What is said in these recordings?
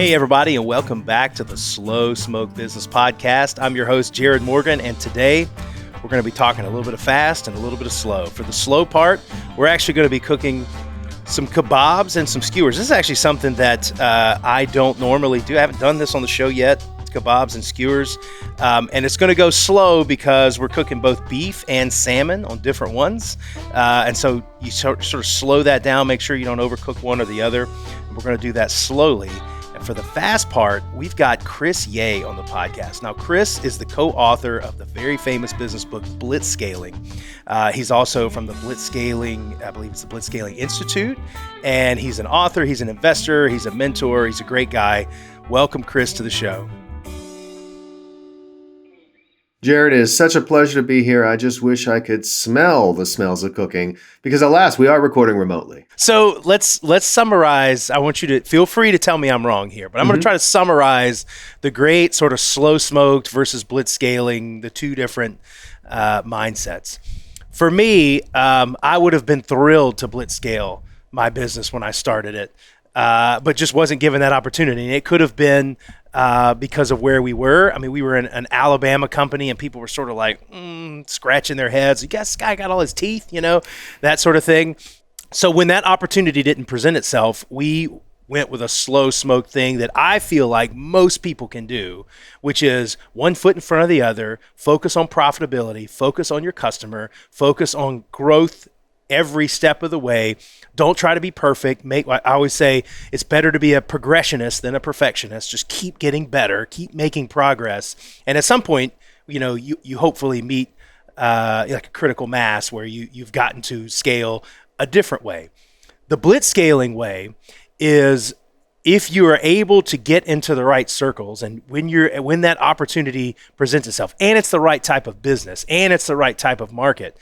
Hey, everybody, and welcome back to the Slow Smoke Business Podcast. I'm your host, Jared Morgan, and today we're going to be talking a little bit of fast and a little bit of slow. For the slow part, we're actually going to be cooking some kebabs and some skewers. This is actually something that I don't normally do. I haven't done this on the show yet, kebabs and skewers. And it's going to go slow because we're cooking both beef and salmon on different ones. And so you sort of slow that down, make sure you don't overcook one or the other. And we're going to do that slowly. For the fast part, we've got Chris Yeh on the podcast. Now, Chris is the co-author of the very famous business book, Blitzscaling. He's also from the Blitzscaling, I believe it's the Blitzscaling Institute, and he's an author, he's an investor, he's a mentor, he's a great guy. Welcome, Chris, to the show. Jared, it is such a pleasure to be here. I just wish I could smell the smells of cooking because, alas, we are recording remotely. So let's summarize. I want you to feel free to tell me I'm wrong here, but I'm going to try to summarize the great sort of slow smoked versus blitzscaling, the two different mindsets. For me, I would have been thrilled to blitzscale my business when I started it, but just wasn't given that opportunity. And it could have been because of where we were. I mean, we were in an Alabama company and people were sort of like scratching their heads. This guy got all his teeth, that sort of thing. So when that opportunity didn't present itself, we went with a slow smoke thing that I feel like most people can do, which is one foot in front of the other, focus on profitability, focus on your customer, focus on growth every step of the way. Don't try to be perfect. I always say it's better to be a progressionist than a perfectionist. Just keep getting better, keep making progress. And at some point, you hopefully meet like a critical mass where you've gotten to scale a different way. The blitzscaling way is if you are able to get into the right circles and when that opportunity presents itself and it's the right type of business and it's the right type of market,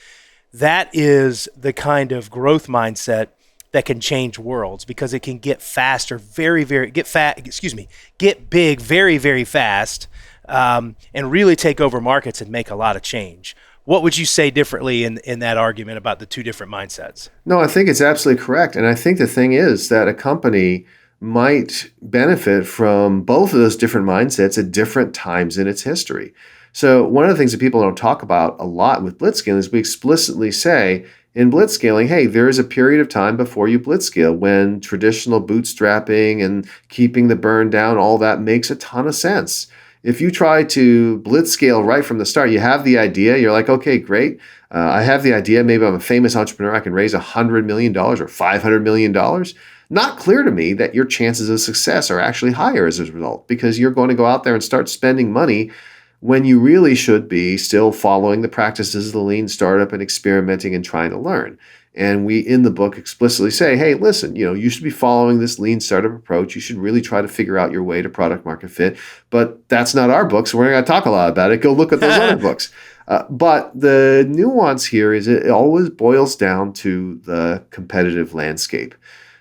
that is the kind of growth mindset that can change worlds because it can get faster, get big very, very fast, and really take over markets and make a lot of change. What would you say differently in that argument about the two different mindsets? No, I think it's absolutely correct. And I think the thing is that a company might benefit from both of those different mindsets at different times in its history. So one of the things that people don't talk about a lot with blitzscaling is we explicitly say in blitzscaling, hey, there is a period of time before you blitzscale when traditional bootstrapping and keeping the burn down, all that makes a ton of sense. If you try to blitzscale right from the start, you have the idea, you're like, okay, great. I have the idea, maybe I'm a famous entrepreneur, I can raise $100 million or $500 million. Not clear to me that your chances of success are actually higher as a result because you're going to go out there and start spending money when you really should be still following the practices of the lean startup and experimenting and trying to learn. And we, in the book, explicitly say, hey, listen, you should be following this lean startup approach. You should really try to figure out your way to product market fit. But that's not our book, so we're not going to talk a lot about it. Go look at those other books. But the nuance here is it always boils down to the competitive landscape.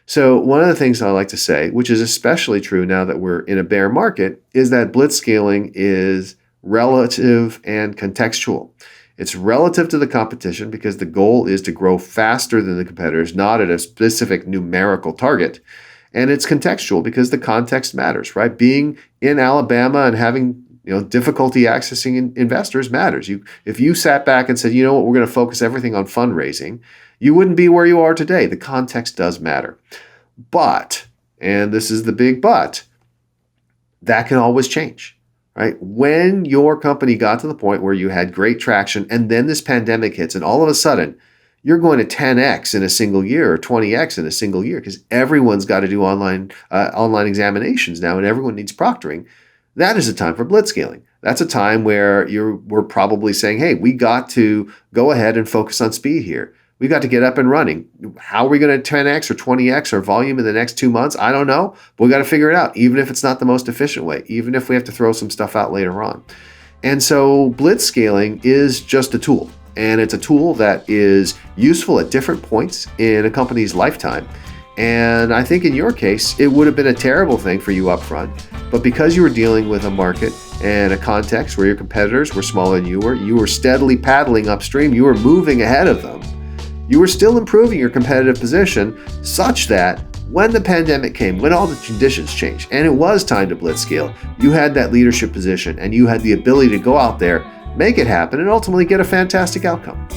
So one of the things I like to say, which is especially true now that we're in a bear market, is that blitzscaling is relative and contextual. It's relative to the competition because the goal is to grow faster than the competitors, not at a specific numerical target. And it's contextual because the context matters, right? Being in Alabama and having difficulty accessing investors matters. If you sat back and said, you know what, we're going to focus everything on fundraising, you wouldn't be where you are today. The context does matter. But, and this is the big but, that can always change. Right? When your company got to the point where you had great traction and then this pandemic hits and all of a sudden you're going to 10x in a single year or 20x in a single year because everyone's got to do online examinations now and everyone needs proctoring, that is a time for blitzscaling. That's a time where we're probably saying, hey, we got to go ahead and focus on speed here. We got to get up and running. How are we going to 10x or 20x our volume in the next 2 months? I don't know, but we got to figure it out, even if it's not the most efficient way, even if we have to throw some stuff out later on. And so blitzscaling is just a tool, and it's a tool that is useful at different points in a company's lifetime. And I think in your case, it would have been a terrible thing for you up front, but because you were dealing with a market and a context where your competitors were smaller than you were steadily paddling upstream, you were moving ahead of them. You were still improving your competitive position such that when the pandemic came, when all the conditions changed, and it was time to blitzscale, you had that leadership position and you had the ability to go out there, make it happen, and ultimately get a fantastic outcome.